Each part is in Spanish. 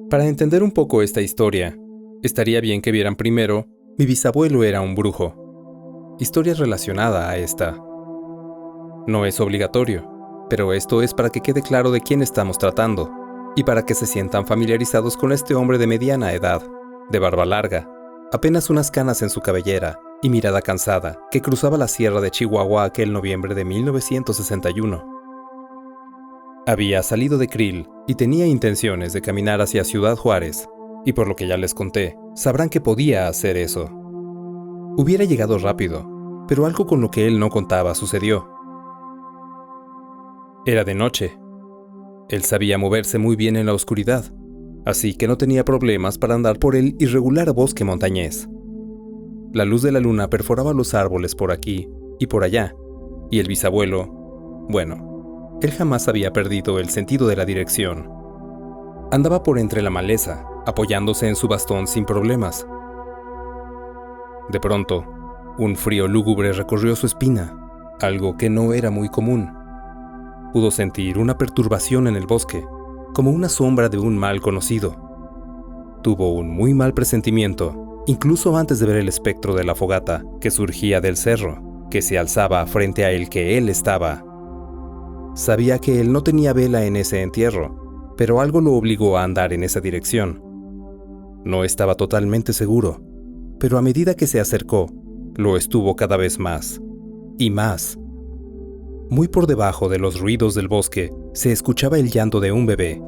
Para entender un poco esta historia, estaría bien que vieran primero Mi bisabuelo era un brujo. Historia relacionada a esta. No es obligatorio, pero esto es para que quede claro de quién estamos tratando y para que se sientan familiarizados con este hombre de mediana edad, de barba larga, apenas unas canas en su cabellera y mirada cansada, que cruzaba la sierra de Chihuahua aquel noviembre de 1961. Había salido de Krill y tenía intenciones de caminar hacia Ciudad Juárez, y por lo que ya les conté, sabrán que podía hacer eso. Hubiera llegado rápido, pero algo con lo que él no contaba sucedió. Era de noche. Él sabía moverse muy bien en la oscuridad, así que no tenía problemas para andar por el irregular bosque montañés. La luz de la luna perforaba los árboles por aquí y por allá, y el bisabuelo, bueno, él jamás había perdido el sentido de la dirección. Andaba por entre la maleza, apoyándose en su bastón sin problemas. De pronto, un frío lúgubre recorrió su espina, algo que no era muy común. Pudo sentir una perturbación en el bosque, como una sombra de un mal conocido. Tuvo un muy mal presentimiento, incluso antes de ver el espectro de la fogata que surgía del cerro, que se alzaba frente a el que él estaba. Sabía que él no tenía vela en ese entierro, pero algo lo obligó a andar en esa dirección. No estaba totalmente seguro, pero a medida que se acercó, lo estuvo cada vez más, y más. Muy por debajo de los ruidos del bosque, se escuchaba el llanto de un bebé.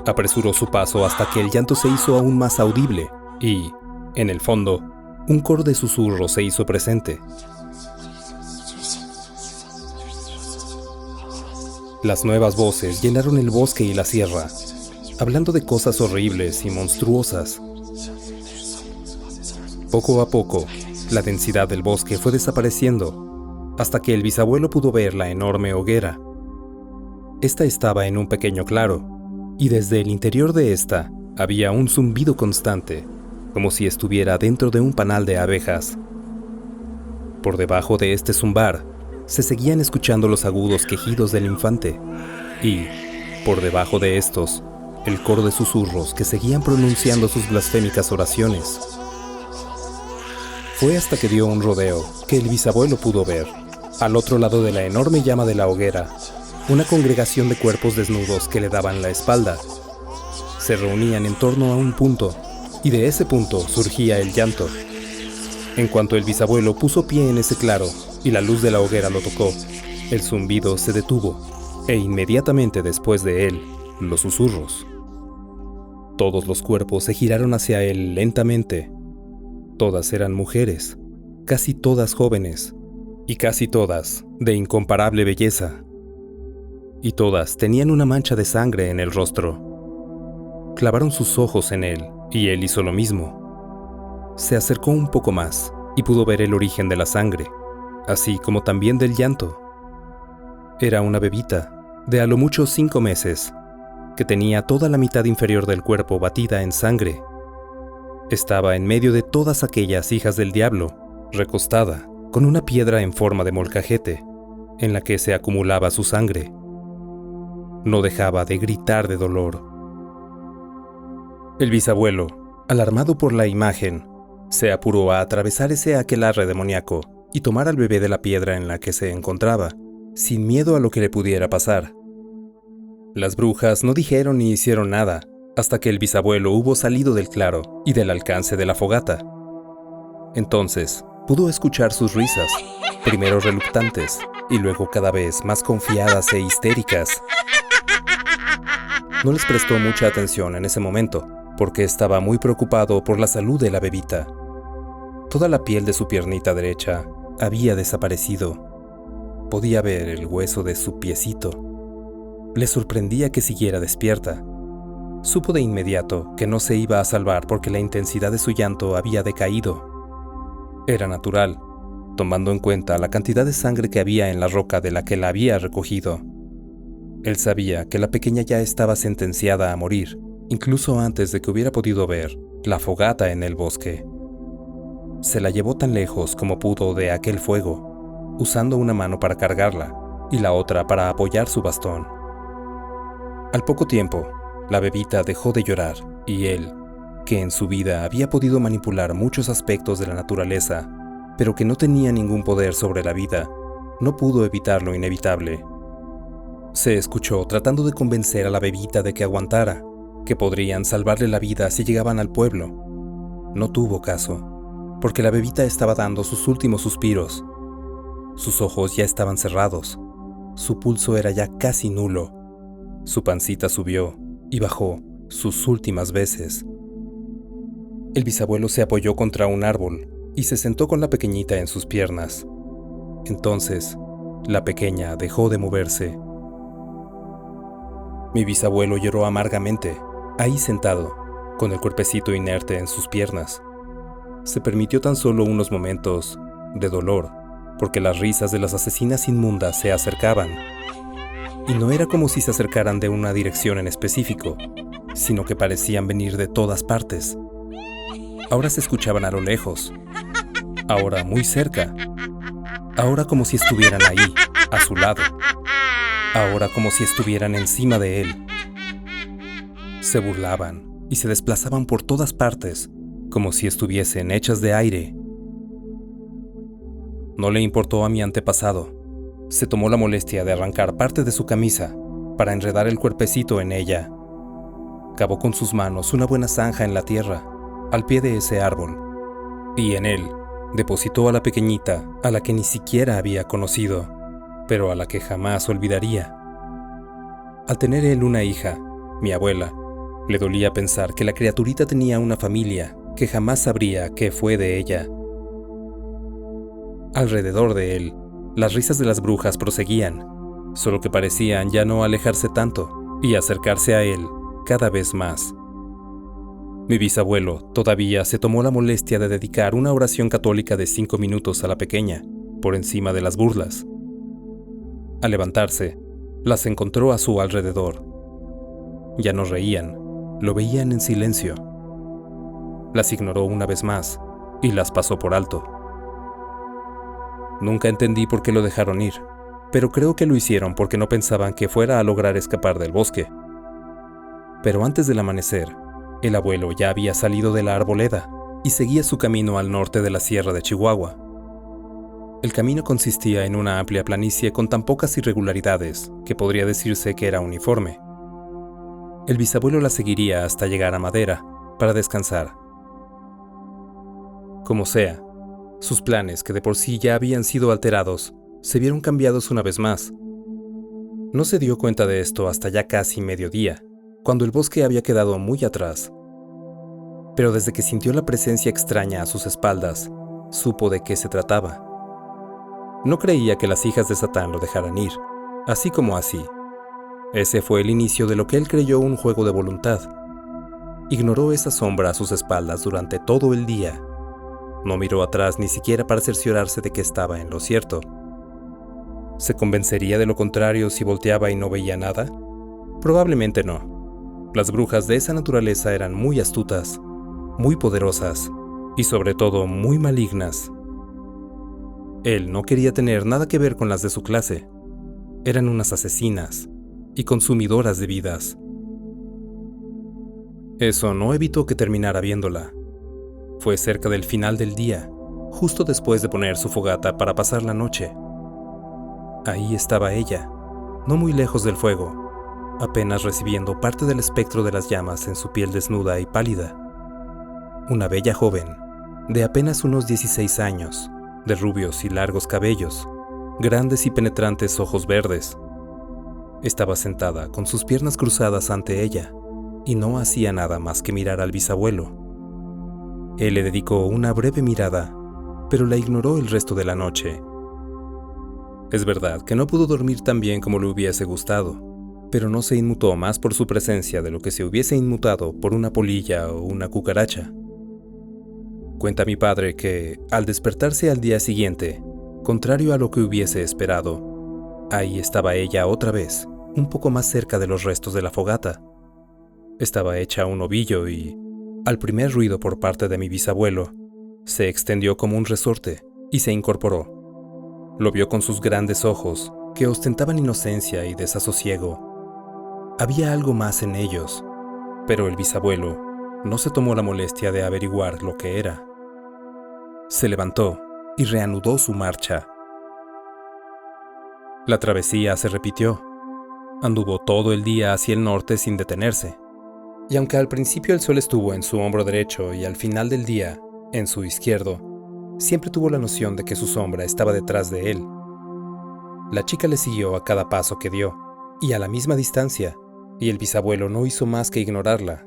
Apresuró su paso hasta que el llanto se hizo aún más audible, y, en el fondo, un coro de susurros se hizo presente. Las nuevas voces llenaron el bosque y la sierra, hablando de cosas horribles y monstruosas. Poco a poco, la densidad del bosque fue desapareciendo, hasta que el bisabuelo pudo ver la enorme hoguera. Esta estaba en un pequeño claro, y desde el interior de esta había un zumbido constante, como si estuviera dentro de un panal de abejas. Por debajo de este zumbar, se seguían escuchando los agudos quejidos del infante, y, por debajo de estos, el coro de susurros que seguían pronunciando sus blasfémicas oraciones. Fue hasta que dio un rodeo que el bisabuelo pudo ver, al otro lado de la enorme llama de la hoguera, una congregación de cuerpos desnudos que le daban la espalda. Se reunían en torno a un punto, y de ese punto surgía el llanto. En cuanto el bisabuelo puso pie en ese claro y la luz de la hoguera lo tocó, el zumbido se detuvo, e inmediatamente después de él, los susurros. Todos los cuerpos se giraron hacia él lentamente. Todas eran mujeres, casi todas jóvenes, y casi todas de incomparable belleza. Y todas tenían una mancha de sangre en el rostro. Clavaron sus ojos en él, y él hizo lo mismo. Se acercó un poco más y pudo ver el origen de la sangre, así como también del llanto. Era una bebita, de a lo mucho 5 meses, que tenía toda la mitad inferior del cuerpo batida en sangre. Estaba en medio de todas aquellas hijas del diablo, recostada, con una piedra en forma de molcajete, en la que se acumulaba su sangre. No dejaba de gritar de dolor. El bisabuelo, alarmado por la imagen, se apuró a atravesar ese aquelarre demoníaco y tomar al bebé de la piedra en la que se encontraba, sin miedo a lo que le pudiera pasar. Las brujas no dijeron ni hicieron nada hasta que el bisabuelo hubo salido del claro y del alcance de la fogata. Entonces, pudo escuchar sus risas, primero reluctantes y luego cada vez más confiadas e histéricas. No les prestó mucha atención en ese momento, porque estaba muy preocupado por la salud de la bebita. Toda la piel de su piernita derecha había desaparecido. Podía ver el hueso de su piecito. Le sorprendía que siguiera despierta. Supo de inmediato que no se iba a salvar porque la intensidad de su llanto había decaído. Era natural, tomando en cuenta la cantidad de sangre que había en la roca de la que la había recogido. Él sabía que la pequeña ya estaba sentenciada a morir, incluso antes de que hubiera podido ver la fogata en el bosque. Se la llevó tan lejos como pudo de aquel fuego, usando una mano para cargarla y la otra para apoyar su bastón. Al poco tiempo, la bebita dejó de llorar y él, que en su vida había podido manipular muchos aspectos de la naturaleza, pero que no tenía ningún poder sobre la vida, no pudo evitar lo inevitable. Se escuchó tratando de convencer a la bebita de que aguantara, que podrían salvarle la vida si llegaban al pueblo. No tuvo caso, porque la bebita estaba dando sus últimos suspiros. Sus ojos ya estaban cerrados, su pulso era ya casi nulo, su pancita subió y bajó sus últimas veces. El bisabuelo se apoyó contra un árbol y se sentó con la pequeñita en sus piernas. Entonces, la pequeña dejó de moverse. Mi bisabuelo lloró amargamente, ahí sentado, con el cuerpecito inerte en sus piernas. Se permitió tan solo unos momentos de dolor, porque las risas de las asesinas inmundas se acercaban. Y no era como si se acercaran de una dirección en específico, sino que parecían venir de todas partes. Ahora se escuchaban a lo lejos, ahora muy cerca, ahora como si estuvieran ahí, a su lado, ahora como si estuvieran encima de él. Se burlaban y se desplazaban por todas partes, como si estuviesen hechas de aire. No le importó a mi antepasado. Se tomó la molestia de arrancar parte de su camisa para enredar el cuerpecito en ella. Cavó con sus manos una buena zanja en la tierra, al pie de ese árbol, y en él depositó a la pequeñita, a la que ni siquiera había conocido, pero a la que jamás olvidaría. Al tener él una hija, mi abuela, le dolía pensar que la criaturita tenía una familia que jamás sabría qué fue de ella. Alrededor de él, las risas de las brujas proseguían, solo que parecían ya no alejarse tanto y acercarse a él cada vez más. Mi bisabuelo todavía se tomó la molestia de dedicar una oración católica de 5 minutos a la pequeña, por encima de las burlas. Al levantarse, las encontró a su alrededor. Ya no reían, lo veían en silencio. Las ignoró una vez más y las pasó por alto. Nunca entendí por qué lo dejaron ir, pero creo que lo hicieron porque no pensaban que fuera a lograr escapar del bosque. Pero antes del amanecer, el abuelo ya había salido de la arboleda y seguía su camino al norte de la sierra de Chihuahua. El camino consistía en una amplia planicie con tan pocas irregularidades que podría decirse que era uniforme. El bisabuelo la seguiría hasta llegar a Madera para descansar. Como sea, sus planes, que de por sí ya habían sido alterados, se vieron cambiados una vez más. No se dio cuenta de esto hasta ya casi mediodía, cuando el bosque había quedado muy atrás. Pero desde que sintió la presencia extraña a sus espaldas, supo de qué se trataba. No creía que las hijas de Satán lo dejaran ir, así como así. Ese fue el inicio de lo que él creyó un juego de voluntad. Ignoró esa sombra a sus espaldas durante todo el día. No miró atrás ni siquiera para cerciorarse de que estaba en lo cierto. ¿Se convencería de lo contrario si volteaba y no veía nada? Probablemente no. Las brujas de esa naturaleza eran muy astutas, muy poderosas y sobre todo muy malignas. Él no quería tener nada que ver con las de su clase. Eran unas asesinas y consumidoras de vidas. Eso no evitó que terminara viéndola. Fue cerca del final del día, justo después de poner su fogata para pasar la noche. Ahí estaba ella, no muy lejos del fuego, apenas recibiendo parte del espectro de las llamas en su piel desnuda y pálida. Una bella joven, de apenas unos 16 años, de rubios y largos cabellos, grandes y penetrantes ojos verdes. Estaba sentada con sus piernas cruzadas ante ella, y no hacía nada más que mirar al bisabuelo. Él le dedicó una breve mirada, pero la ignoró el resto de la noche. Es verdad que no pudo dormir tan bien como le hubiese gustado, pero no se inmutó más por su presencia de lo que se hubiese inmutado por una polilla o una cucaracha. Cuenta mi padre que, al despertarse al día siguiente, contrario a lo que hubiese esperado, ahí estaba ella otra vez, un poco más cerca de los restos de la fogata. Estaba hecha un ovillo y, al primer ruido por parte de mi bisabuelo, se extendió como un resorte y se incorporó. Lo vio con sus grandes ojos que ostentaban inocencia y desasosiego. Había algo más en ellos, pero el bisabuelo no se tomó la molestia de averiguar lo que era. Se levantó y reanudó su marcha. La travesía se repitió. Anduvo todo el día hacia el norte sin detenerse. Y aunque al principio el sol estuvo en su hombro derecho y al final del día en su izquierdo, siempre tuvo la noción de que su sombra estaba detrás de él. La chica le siguió a cada paso que dio, y a la misma distancia, y el bisabuelo no hizo más que ignorarla.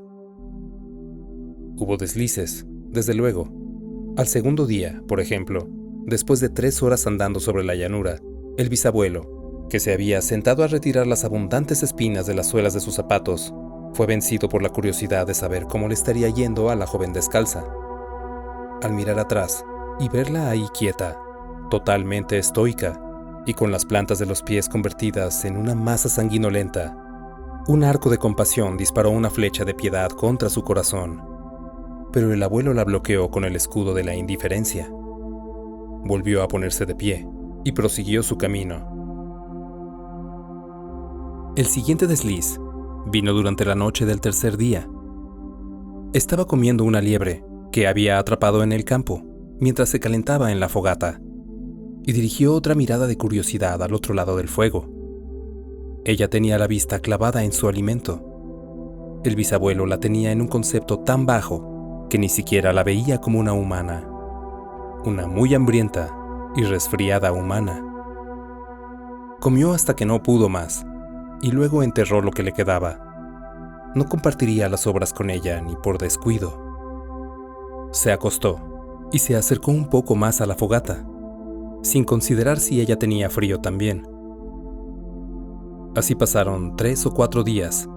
Hubo deslices, desde luego. Al segundo día, por ejemplo, después de 3 horas andando sobre la llanura, el bisabuelo, que se había sentado a retirar las abundantes espinas de las suelas de sus zapatos, fue vencido por la curiosidad de saber cómo le estaría yendo a la joven descalza. Al mirar atrás y verla ahí quieta, totalmente estoica, y con las plantas de los pies convertidas en una masa sanguinolenta, un arco de compasión disparó una flecha de piedad contra su corazón. Pero el abuelo la bloqueó con el escudo de la indiferencia. Volvió a ponerse de pie y prosiguió su camino. El siguiente desliz vino durante la noche del tercer día. Estaba comiendo una liebre que había atrapado en el campo mientras se calentaba en la fogata, y dirigió otra mirada de curiosidad al otro lado del fuego. Ella tenía la vista clavada en su alimento. El bisabuelo la tenía en un concepto tan bajo que ni siquiera la veía como una humana, una muy hambrienta y resfriada humana. Comió hasta que no pudo más, y luego enterró lo que le quedaba. No compartiría las sobras con ella ni por descuido. Se acostó y se acercó un poco más a la fogata, sin considerar si ella tenía frío también. Así pasaron 3 o 4 días,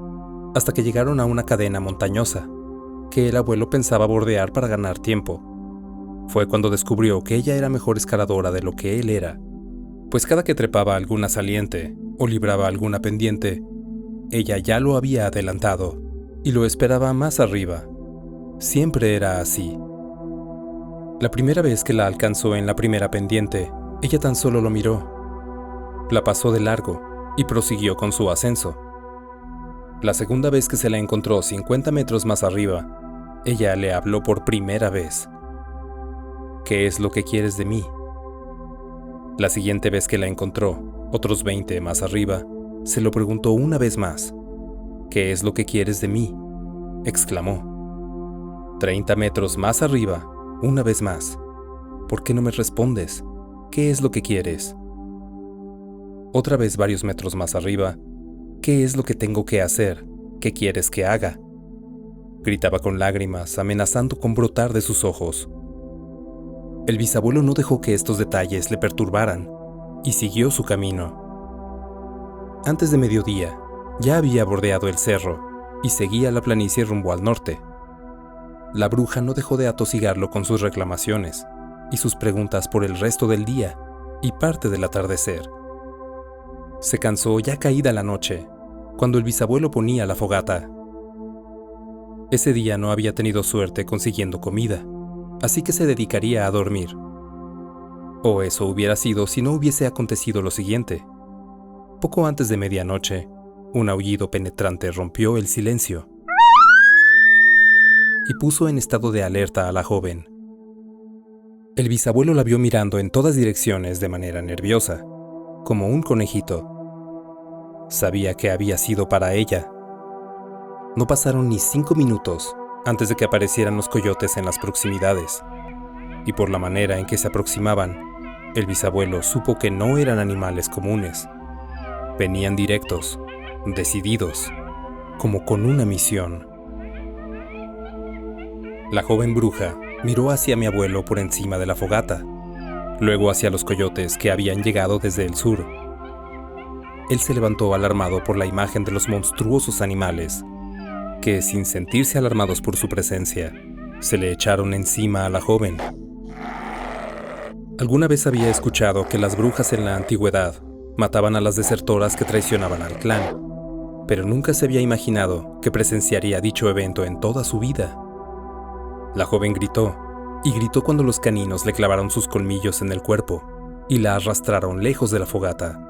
hasta que llegaron a una cadena montañosa, que el abuelo pensaba bordear para ganar tiempo. Fue cuando descubrió que ella era mejor escaladora de lo que él era, pues cada que trepaba alguna saliente o libraba alguna pendiente, ella ya lo había adelantado y lo esperaba más arriba. Siempre era así. La primera vez que la alcanzó en la primera pendiente, ella tan solo lo miró. La pasó de largo y prosiguió con su ascenso. La segunda vez que se la encontró 50 metros más arriba, ella le habló por primera vez. ¿Qué es lo que quieres de mí? La siguiente vez que la encontró, otros 20 más arriba, se lo preguntó una vez más. ¿Qué es lo que quieres de mí?, exclamó. 30 metros más arriba, una vez más. ¿Por qué no me respondes? ¿Qué es lo que quieres? Otra vez varios metros más arriba. ¿Qué es lo que tengo que hacer? ¿Qué quieres que haga? Gritaba con lágrimas, amenazando con brotar de sus ojos. El bisabuelo no dejó que estos detalles le perturbaran y siguió su camino. Antes de mediodía, ya había bordeado el cerro y seguía la planicie rumbo al norte. La bruja no dejó de atosigarlo con sus reclamaciones y sus preguntas por el resto del día y parte del atardecer. Se cansó ya caída la noche, cuando el bisabuelo ponía la fogata. Ese día no había tenido suerte consiguiendo comida, así que se dedicaría a dormir. O eso hubiera sido si no hubiese acontecido lo siguiente. Poco antes de medianoche, un aullido penetrante rompió el silencio y puso en estado de alerta a la joven. El bisabuelo la vio mirando en todas direcciones de manera nerviosa, como un conejito. Sabía que había sido para ella. No pasaron ni 5 minutos antes de que aparecieran los coyotes en las proximidades, y por la manera en que se aproximaban, el bisabuelo supo que no eran animales comunes. Venían directos, decididos, como con una misión. La joven bruja miró hacia mi abuelo por encima de la fogata, luego hacia los coyotes que habían llegado desde el sur. Él se levantó alarmado por la imagen de los monstruosos animales, que, sin sentirse alarmados por su presencia, se le echaron encima a la joven. Alguna vez había escuchado que las brujas en la antigüedad mataban a las desertoras que traicionaban al clan, pero nunca se había imaginado que presenciaría dicho evento en toda su vida. La joven gritó, y gritó cuando los caninos le clavaron sus colmillos en el cuerpo y la arrastraron lejos de la fogata.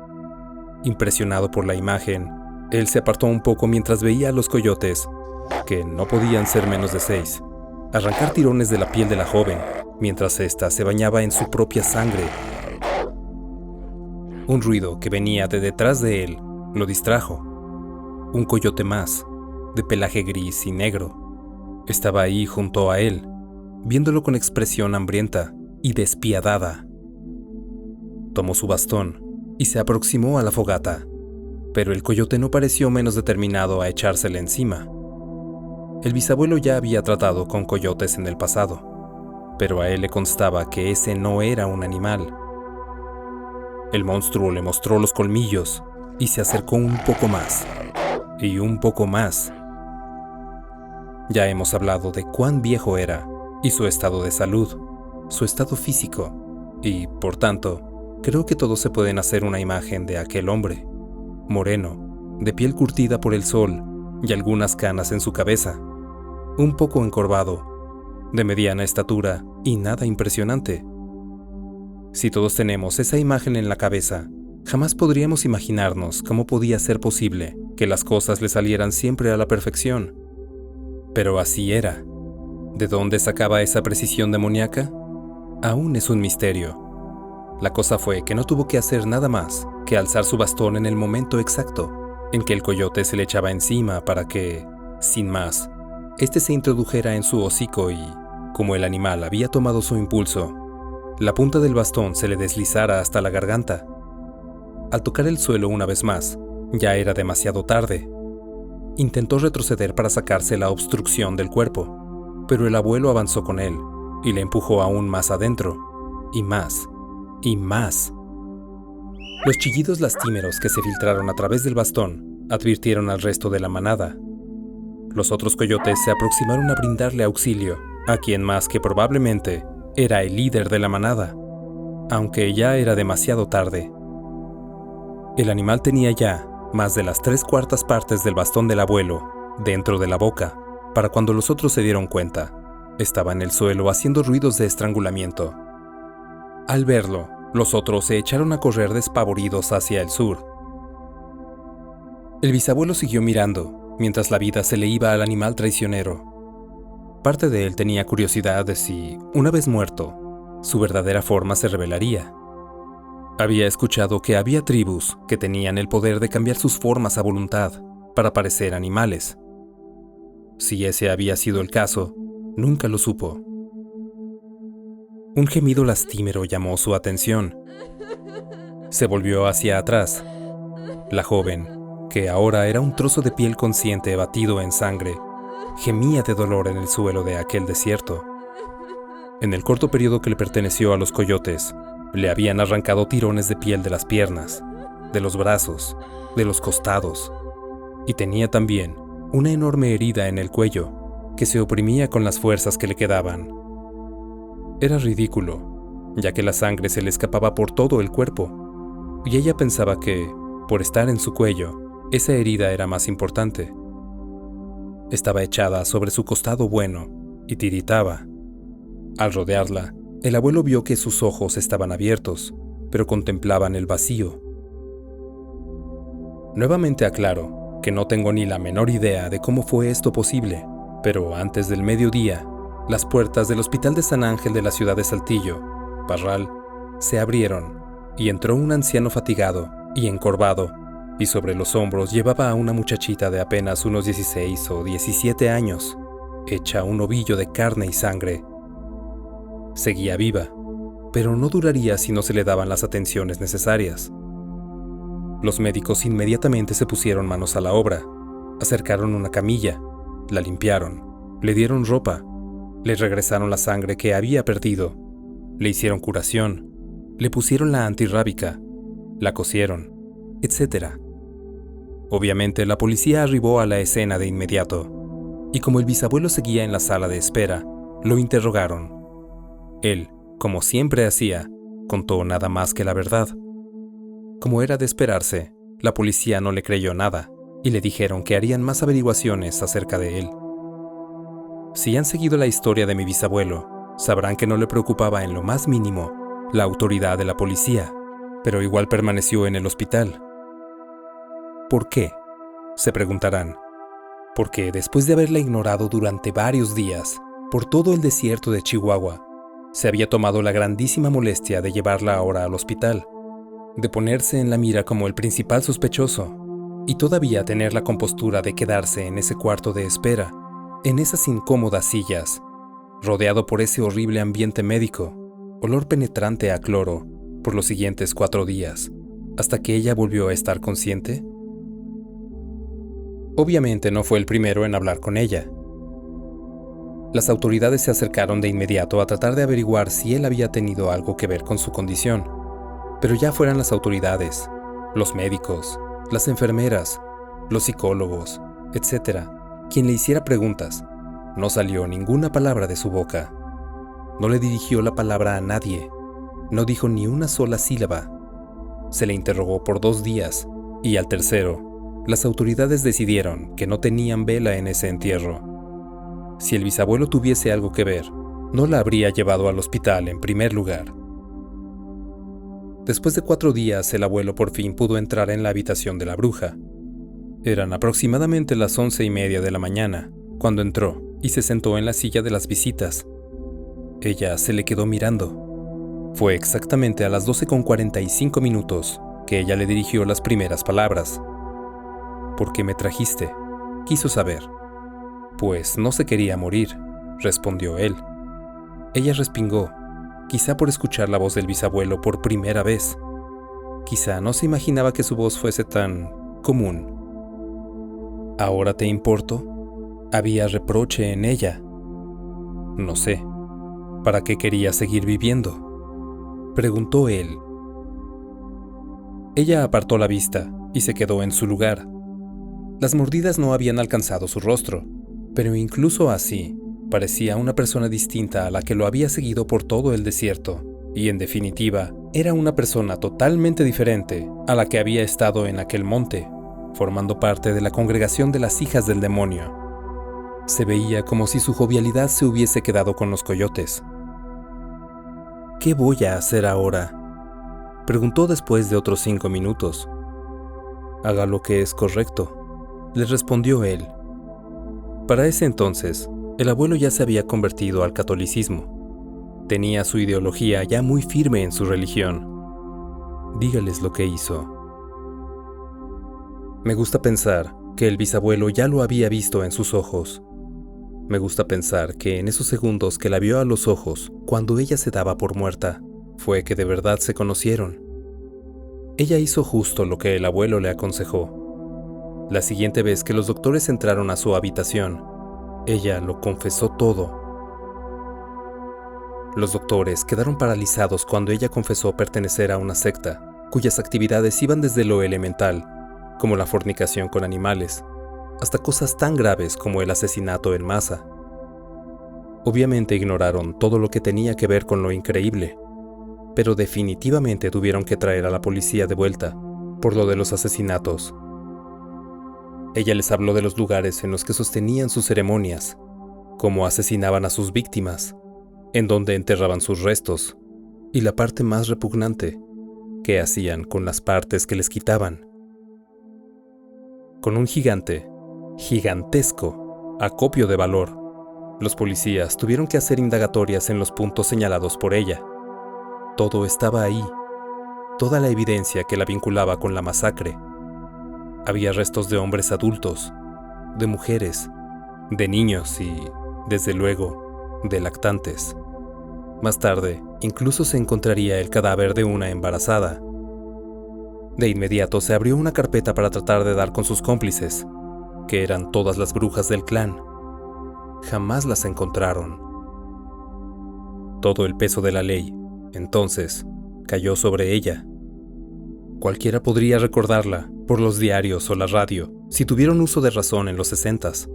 Impresionado por la imagen, él se apartó un poco mientras veía a los coyotes, que no podían ser menos de 6, arrancar tirones de la piel de la joven, mientras ésta se bañaba en su propia sangre. Un ruido que venía de detrás de él lo distrajo. Un coyote más, de pelaje gris y negro, estaba ahí junto a él, viéndolo con expresión hambrienta y despiadada. Tomó su bastón y se aproximó a la fogata, pero el coyote no pareció menos determinado a echársele encima. El bisabuelo ya había tratado con coyotes en el pasado, pero a él le constaba que ese no era un animal. El monstruo le mostró los colmillos y se acercó un poco más, y un poco más. Ya hemos hablado de cuán viejo era, y su estado de salud, su estado físico, y, por tanto, creo que todos se pueden hacer una imagen de aquel hombre, moreno, de piel curtida por el sol y algunas canas en su cabeza, un poco encorvado, de mediana estatura y nada impresionante. Si todos tenemos esa imagen en la cabeza, jamás podríamos imaginarnos cómo podía ser posible que las cosas le salieran siempre a la perfección. Pero así era. ¿De dónde sacaba esa precisión demoníaca? Aún es un misterio. La cosa fue que no tuvo que hacer nada más que alzar su bastón en el momento exacto en que el coyote se le echaba encima para que, sin más, este se introdujera en su hocico y, como el animal había tomado su impulso, la punta del bastón se le deslizara hasta la garganta. Al tocar el suelo una vez más, ya era demasiado tarde. Intentó retroceder para sacarse la obstrucción del cuerpo, pero el abuelo avanzó con él y le empujó aún más adentro, y más, y más. Los chillidos lastimeros que se filtraron a través del bastón advirtieron al resto de la manada. Los otros coyotes se aproximaron a brindarle auxilio a quien más que probablemente era el líder de la manada, aunque ya era demasiado tarde. El animal tenía ya más de las 3/4 partes del bastón del abuelo dentro de la boca, para cuando los otros se dieron cuenta. Estaba en el suelo haciendo ruidos de estrangulamiento. Al verlo, los otros se echaron a correr despavoridos hacia el sur. El bisabuelo siguió mirando, mientras la vida se le iba al animal traicionero. Parte de él tenía curiosidad de si, una vez muerto, su verdadera forma se revelaría. Había escuchado que había tribus que tenían el poder de cambiar sus formas a voluntad para parecer animales. Si ese había sido el caso, nunca lo supo. Un gemido lastimero llamó su atención. Se volvió hacia atrás. La joven, que ahora era un trozo de piel consciente batido en sangre, gemía de dolor en el suelo de aquel desierto. En el corto periodo que le perteneció a los coyotes, le habían arrancado tirones de piel de las piernas, de los brazos, de los costados, y tenía también una enorme herida en el cuello que se oprimía con las fuerzas que le quedaban. Era ridículo, ya que la sangre se le escapaba por todo el cuerpo, y ella pensaba que, por estar en su cuello, esa herida era más importante. Estaba echada sobre su costado bueno y tiritaba. Al rodearla, el abuelo vio que sus ojos estaban abiertos, pero contemplaban el vacío. Nuevamente aclaro que no tengo ni la menor idea de cómo fue esto posible, pero antes del mediodía, las puertas del Hospital de San Ángel de la ciudad de Saltillo, Parral, se abrieron y entró un anciano fatigado y encorvado, y sobre los hombros llevaba a una muchachita de apenas unos 16 o 17 años, hecha un ovillo de carne y sangre. Seguía viva, pero no duraría si no se le daban las atenciones necesarias. Los médicos inmediatamente se pusieron manos a la obra, acercaron una camilla, la limpiaron, le dieron ropa, le regresaron la sangre que había perdido, le hicieron curación, le pusieron la antirrábica, la cosieron, etc. Obviamente la policía arribó a la escena de inmediato, y como el bisabuelo seguía en la sala de espera, lo interrogaron. Él, como siempre hacía, contó nada más que la verdad. Como era de esperarse, la policía no le creyó nada, y le dijeron que harían más averiguaciones acerca de él. Si han seguido la historia de mi bisabuelo, sabrán que no le preocupaba en lo más mínimo la autoridad de la policía, pero igual permaneció en el hospital. ¿Por qué?, se preguntarán. Porque después de haberla ignorado durante varios días, por todo el desierto de Chihuahua, se había tomado la grandísima molestia de llevarla ahora al hospital, de ponerse en la mira como el principal sospechoso, y todavía tener la compostura de quedarse en ese cuarto de espera, en esas incómodas sillas, rodeado por ese horrible ambiente médico, olor penetrante a cloro, por los siguientes 4 días, hasta que ella volvió a estar consciente. Obviamente no fue el primero en hablar con ella. Las autoridades se acercaron de inmediato a tratar de averiguar si él había tenido algo que ver con su condición, pero ya fueran las autoridades, los médicos, las enfermeras, los psicólogos, etc., quien le hiciera preguntas, no salió ninguna palabra de su boca. No le dirigió la palabra a nadie, no dijo ni una sola sílaba. Se le interrogó por 2 días, y al tercero, las autoridades decidieron que no tenían vela en ese entierro. Si el bisabuelo tuviese algo que ver, no la habría llevado al hospital en primer lugar. Después de 4 días, el abuelo por fin pudo entrar en la habitación de la bruja. Eran aproximadamente las 11:30 de la mañana, cuando entró y se sentó en la silla de las visitas. Ella se le quedó mirando. Fue exactamente a las 12:45 minutos que ella le dirigió las primeras palabras. ¿Por qué me trajiste?, quiso saber. Pues no se quería morir, respondió él. Ella respingó, quizá por escuchar la voz del bisabuelo por primera vez. Quizá no se imaginaba que su voz fuese tan común. ¿Ahora te importo? Había reproche en ella. No sé. ¿Para qué quería seguir viviendo?, preguntó él. Ella apartó la vista y se quedó en su lugar. Las mordidas no habían alcanzado su rostro, pero incluso así, parecía una persona distinta a la que lo había seguido por todo el desierto, y en definitiva, era una persona totalmente diferente a la que había estado en aquel monte, formando parte de la congregación de las hijas del demonio. Se veía como si su jovialidad se hubiese quedado con los coyotes. ¿Qué voy a hacer ahora?, preguntó después de otros 5 minutos. Haga lo que es correcto, le respondió él. Para ese entonces, el abuelo ya se había convertido al catolicismo. Tenía su ideología ya muy firme en su religión. Dígales lo que hizo. Me gusta pensar que el bisabuelo ya lo había visto en sus ojos. Me gusta pensar que en esos segundos que la vio a los ojos, cuando ella se daba por muerta, fue que de verdad se conocieron. Ella hizo justo lo que el abuelo le aconsejó. La siguiente vez que los doctores entraron a su habitación, ella lo confesó todo. Los doctores quedaron paralizados cuando ella confesó pertenecer a una secta, cuyas actividades iban desde lo elemental, como la fornicación con animales, hasta cosas tan graves como el asesinato en masa. Obviamente ignoraron todo lo que tenía que ver con lo increíble, pero definitivamente tuvieron que traer a la policía de vuelta por lo de los asesinatos. Ella les habló de los lugares en los que sostenían sus ceremonias, cómo asesinaban a sus víctimas, en dónde enterraban sus restos, y la parte más repugnante, qué hacían con las partes que les quitaban. Con un gigantesco acopio de valor, los policías tuvieron que hacer indagatorias en los puntos señalados por ella. Todo estaba ahí, toda la evidencia que la vinculaba con la masacre. Había restos de hombres adultos, de mujeres, de niños y, desde luego, de lactantes. Más tarde, incluso se encontraría el cadáver de una embarazada. De inmediato se abrió una carpeta para tratar de dar con sus cómplices, que eran todas las brujas del clan. Jamás las encontraron. Todo el peso de la ley, entonces, cayó sobre ella. Cualquiera podría recordarla por los diarios o la radio, si tuvieron uso de razón en los 60s.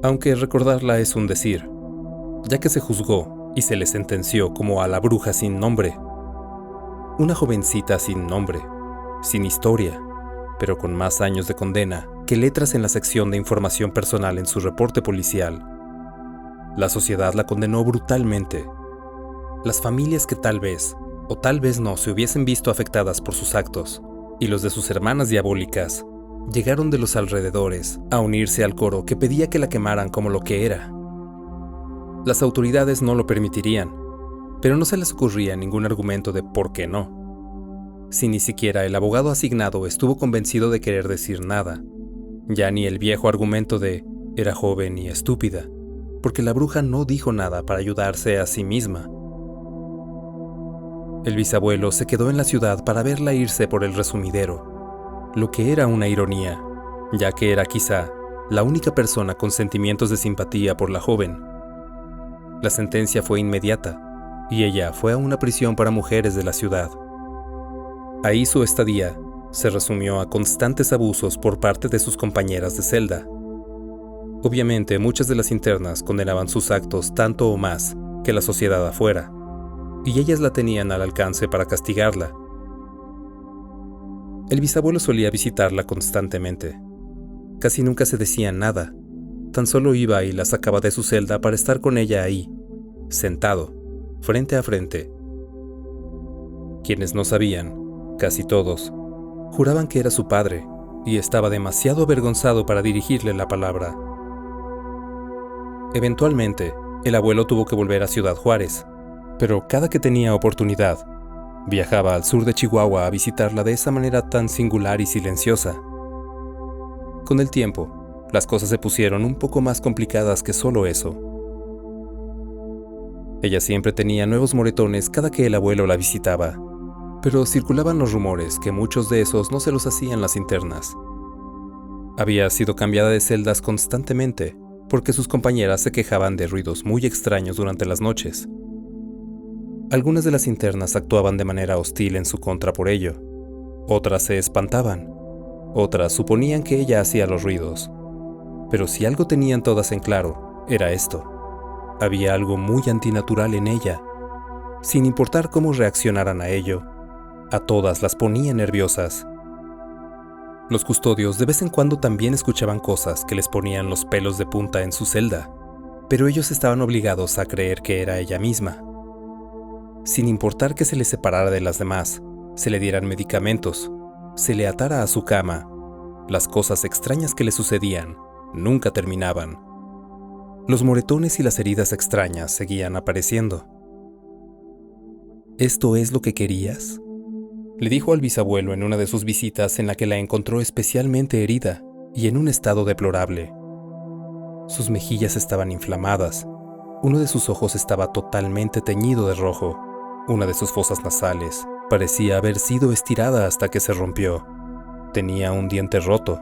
Aunque recordarla es un decir, ya que se juzgó y se le sentenció como a la bruja sin nombre. Una jovencita sin nombre, sin historia, pero con más años de condena que letras en la sección de información personal en su reporte policial. La sociedad la condenó brutalmente. Las familias que tal vez, o tal vez no, se hubiesen visto afectadas por sus actos, y los de sus hermanas diabólicas, llegaron de los alrededores a unirse al coro que pedía que la quemaran como lo que era. Las autoridades no lo permitirían, pero no se les ocurría ningún argumento de por qué no. Si ni siquiera el abogado asignado estuvo convencido de querer decir nada, ya ni el viejo argumento de era joven y estúpida, porque la bruja no dijo nada para ayudarse a sí misma. El bisabuelo se quedó en la ciudad para verla irse por el resumidero, lo que era una ironía, ya que era quizá la única persona con sentimientos de simpatía por la joven. La sentencia fue inmediata, y ella fue a una prisión para mujeres de la ciudad. Ahí su estadía se resumió a constantes abusos por parte de sus compañeras de celda. Obviamente, muchas de las internas condenaban sus actos tanto o más que la sociedad afuera, y ellas la tenían al alcance para castigarla. El bisabuelo solía visitarla constantemente. Casi nunca se decía nada, tan solo iba y la sacaba de su celda para estar con ella ahí, sentado, frente a frente. Quienes no sabían, casi todos, juraban que era su padre, y estaba demasiado avergonzado para dirigirle la palabra. Eventualmente, el abuelo tuvo que volver a Ciudad Juárez, pero cada que tenía oportunidad, viajaba al sur de Chihuahua a visitarla de esa manera tan singular y silenciosa. Con el tiempo, las cosas se pusieron un poco más complicadas que solo eso. Ella siempre tenía nuevos moretones cada que el abuelo la visitaba, pero circulaban los rumores que muchos de esos no se los hacían las internas. Había sido cambiada de celdas constantemente, porque sus compañeras se quejaban de ruidos muy extraños durante las noches. Algunas de las internas actuaban de manera hostil en su contra por ello. Otras se espantaban. Otras suponían que ella hacía los ruidos. Pero si algo tenían todas en claro, era esto. Había algo muy antinatural en ella. Sin importar cómo reaccionaran a ello, a todas las ponía nerviosas. Los custodios de vez en cuando también escuchaban cosas que les ponían los pelos de punta en su celda, pero ellos estaban obligados a creer que era ella misma. Sin importar que se le separara de las demás, se le dieran medicamentos, se le atara a su cama, las cosas extrañas que le sucedían nunca terminaban. Los moretones y las heridas extrañas seguían apareciendo. ¿Esto es lo que querías?, le dijo al bisabuelo en una de sus visitas en la que la encontró especialmente herida y en un estado deplorable. Sus mejillas estaban inflamadas, uno de sus ojos estaba totalmente teñido de rojo, una de sus fosas nasales parecía haber sido estirada hasta que se rompió. Tenía un diente roto,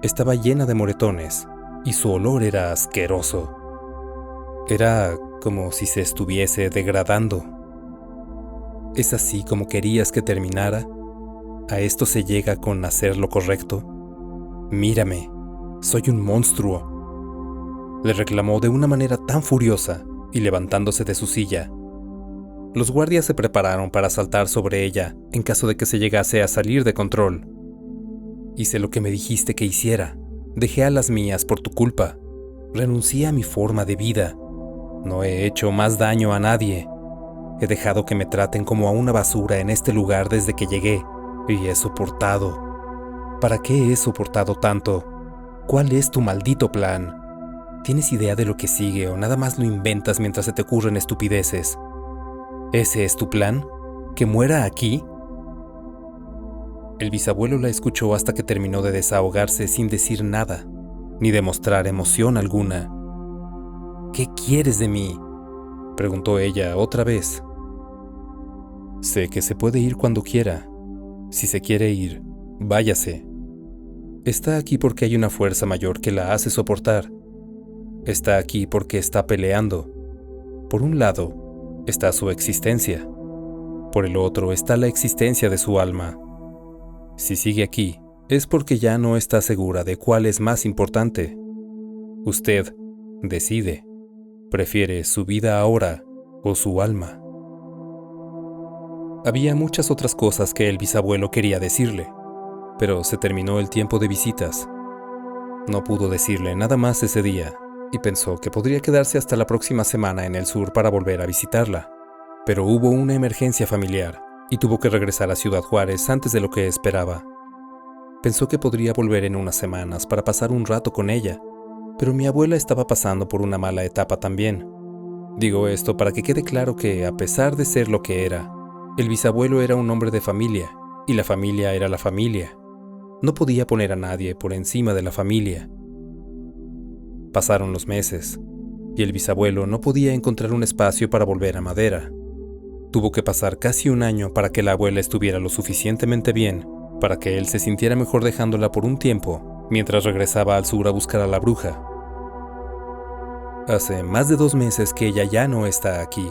estaba llena de moretones y su olor era asqueroso. Era como si se estuviese degradando. ¿Es así como querías que terminara? ¿A esto se llega con hacer lo correcto? Mírame, soy un monstruo, le reclamó de una manera tan furiosa y levantándose de su silla. Los guardias se prepararon para saltar sobre ella en caso de que se llegase a salir de control. Hice lo que me dijiste que hiciera, dejé a las mías por tu culpa, renuncié a mi forma de vida, no he hecho más daño a nadie. He dejado que me traten como a una basura en este lugar desde que llegué, y he soportado. ¿Para qué he soportado tanto? ¿Cuál es tu maldito plan? ¿Tienes idea de lo que sigue o nada más lo inventas mientras se te ocurren estupideces? ¿Ese es tu plan? ¿Que muera aquí? El bisabuelo la escuchó hasta que terminó de desahogarse sin decir nada, ni demostrar emoción alguna. ¿Qué quieres de mí?, preguntó ella otra vez. Sé que se puede ir cuando quiera. Si se quiere ir, váyase. Está aquí porque hay una fuerza mayor que la hace soportar. Está aquí porque está peleando. Por un lado, está su existencia. Por el otro está la existencia de su alma. Si sigue aquí, es porque ya no está segura de cuál es más importante. Usted decide. ¿Prefiere su vida ahora o su alma? Había muchas otras cosas que el bisabuelo quería decirle, pero se terminó el tiempo de visitas. No pudo decirle nada más ese día y pensó que podría quedarse hasta la próxima semana en el sur para volver a visitarla. Pero hubo una emergencia familiar y tuvo que regresar a Ciudad Juárez antes de lo que esperaba. Pensó que podría volver en unas semanas para pasar un rato con ella, pero mi abuela estaba pasando por una mala etapa también. Digo esto para que quede claro que, a pesar de ser lo que era, el bisabuelo era un hombre de familia, y la familia era la familia. No podía poner a nadie por encima de la familia. Pasaron los meses, y el bisabuelo no podía encontrar un espacio para volver a Madera. Tuvo que pasar casi un año para que la abuela estuviera lo suficientemente bien para que él se sintiera mejor dejándola por un tiempo, mientras regresaba al sur a buscar a la bruja. Hace más de 2 meses que ella ya no está aquí,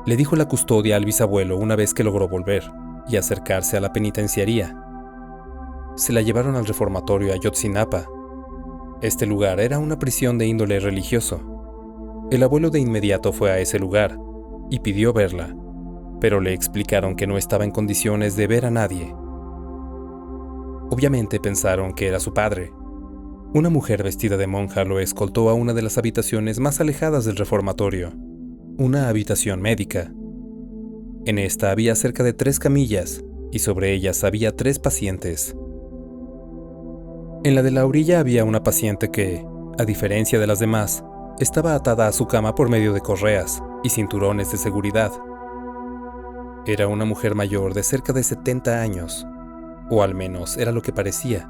le dijo la custodia al bisabuelo una vez que logró volver y acercarse a la penitenciaría. Se la llevaron al reformatorio Ayotzinapa. Este lugar era una prisión de índole religioso. El abuelo de inmediato fue a ese lugar y pidió verla, pero le explicaron que no estaba en condiciones de ver a nadie. Obviamente pensaron que era su padre. Una mujer vestida de monja lo escoltó a una de las habitaciones más alejadas del reformatorio, una habitación médica. En esta había cerca de 3 camillas y sobre ellas había 3 pacientes. En la de la orilla había una paciente que, a diferencia de las demás, estaba atada a su cama por medio de correas y cinturones de seguridad. Era una mujer mayor de cerca de 70 años, o al menos era lo que parecía.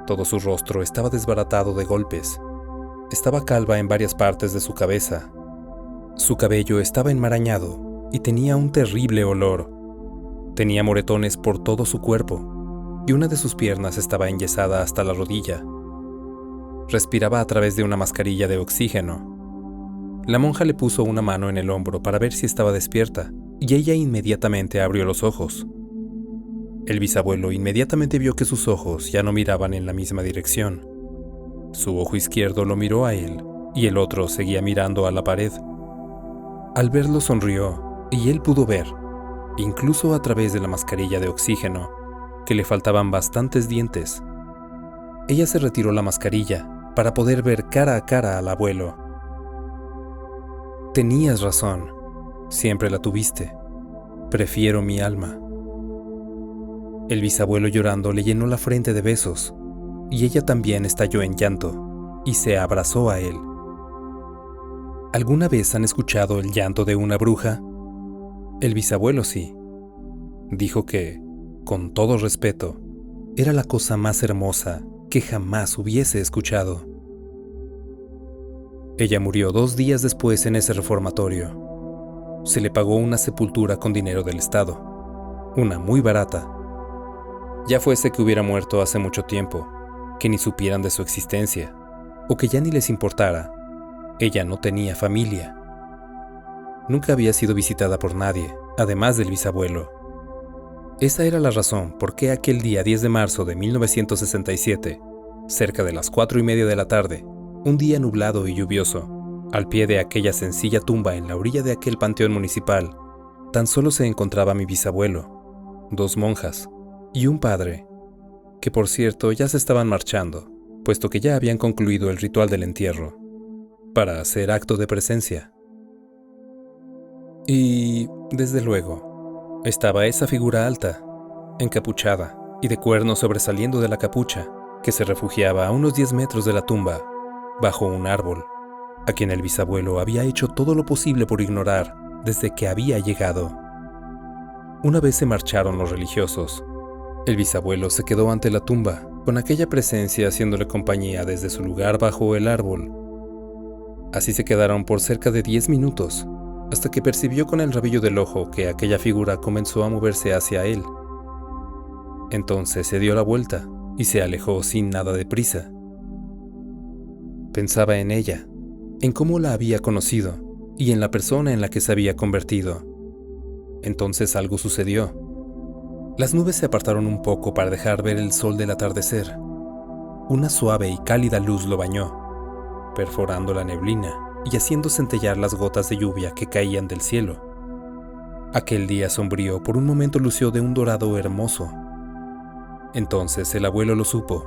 Todo su rostro estaba desbaratado de golpes. Estaba calva en varias partes de su cabeza. Su cabello estaba enmarañado y tenía un terrible olor. Tenía moretones por todo su cuerpo y una de sus piernas estaba enyesada hasta la rodilla. Respiraba a través de una mascarilla de oxígeno. La monja le puso una mano en el hombro para ver si estaba despierta y ella inmediatamente abrió los ojos. El bisabuelo inmediatamente vio que sus ojos ya no miraban en la misma dirección. Su ojo izquierdo lo miró a él y el otro seguía mirando a la pared. Al verlo sonrió y él pudo ver, incluso a través de la mascarilla de oxígeno, que le faltaban bastantes dientes. Ella se retiró la mascarilla para poder ver cara a cara al abuelo. Tenías razón, siempre la tuviste. Prefiero mi alma. El bisabuelo llorando le llenó la frente de besos, y ella también estalló en llanto, y se abrazó a él. ¿Alguna vez han escuchado el llanto de una bruja? El bisabuelo sí. Dijo que, con todo respeto, era la cosa más hermosa que jamás hubiese escuchado. Ella murió 2 días después en ese reformatorio. Se le pagó una sepultura con dinero del Estado, una muy barata. Ya fuese que hubiera muerto hace mucho tiempo, que ni supieran de su existencia, o que ya ni les importara, ella no tenía familia. Nunca había sido visitada por nadie, además del bisabuelo. Esa era la razón por qué aquel día 10 de marzo de 1967, cerca de las 4:30 de la tarde, un día nublado y lluvioso, al pie de aquella sencilla tumba en la orilla de aquel panteón municipal, tan solo se encontraba mi bisabuelo, 2 monjas, y un padre, que por cierto ya se estaban marchando, puesto que ya habían concluido el ritual del entierro, para hacer acto de presencia. Y, desde luego, estaba esa figura alta, encapuchada y de cuernos sobresaliendo de la capucha, que se refugiaba a unos 10 metros de la tumba, bajo un árbol, a quien el bisabuelo había hecho todo lo posible por ignorar desde que había llegado. Una vez se marcharon los religiosos, el bisabuelo se quedó ante la tumba, con aquella presencia haciéndole compañía desde su lugar bajo el árbol. Así se quedaron por cerca de 10 minutos, hasta que percibió con el rabillo del ojo que aquella figura comenzó a moverse hacia él. Entonces se dio la vuelta y se alejó sin nada de prisa. Pensaba en ella, en cómo la había conocido y en la persona en la que se había convertido. Entonces algo sucedió. Las nubes se apartaron un poco para dejar ver el sol del atardecer. Una suave y cálida luz lo bañó, perforando la neblina y haciendo centellear las gotas de lluvia que caían del cielo. Aquel día sombrío por un momento lució de un dorado hermoso. Entonces el abuelo lo supo.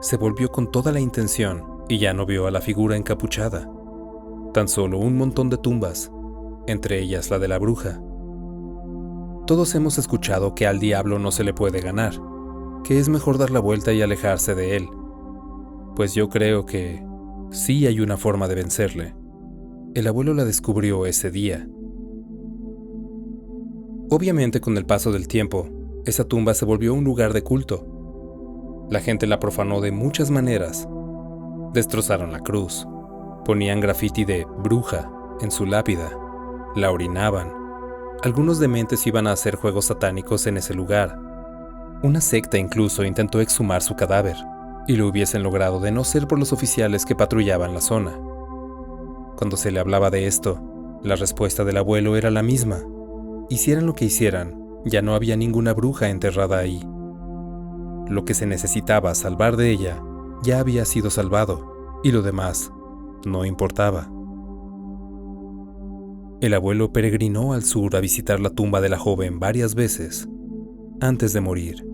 Se volvió con toda la intención y ya no vio a la figura encapuchada. Tan solo un montón de tumbas, entre ellas la de la bruja. Todos hemos escuchado que al diablo no se le puede ganar, que es mejor dar la vuelta y alejarse de él, pues yo creo que sí hay una forma de vencerle. El abuelo la descubrió ese día. Obviamente, con el paso del tiempo, esa tumba se volvió un lugar de culto. La gente la profanó de muchas maneras. Destrozaron la cruz, ponían grafiti de bruja en su lápida, la orinaban. Algunos dementes iban a hacer juegos satánicos en ese lugar. Una secta incluso intentó exhumar su cadáver, y lo hubiesen logrado de no ser por los oficiales que patrullaban la zona. Cuando se le hablaba de esto, la respuesta del abuelo era la misma. Hicieran lo que hicieran, ya no había ninguna bruja enterrada ahí. Lo que se necesitaba salvar de ella ya había sido salvado, y lo demás no importaba. El abuelo peregrinó al sur a visitar la tumba de la joven varias veces antes de morir.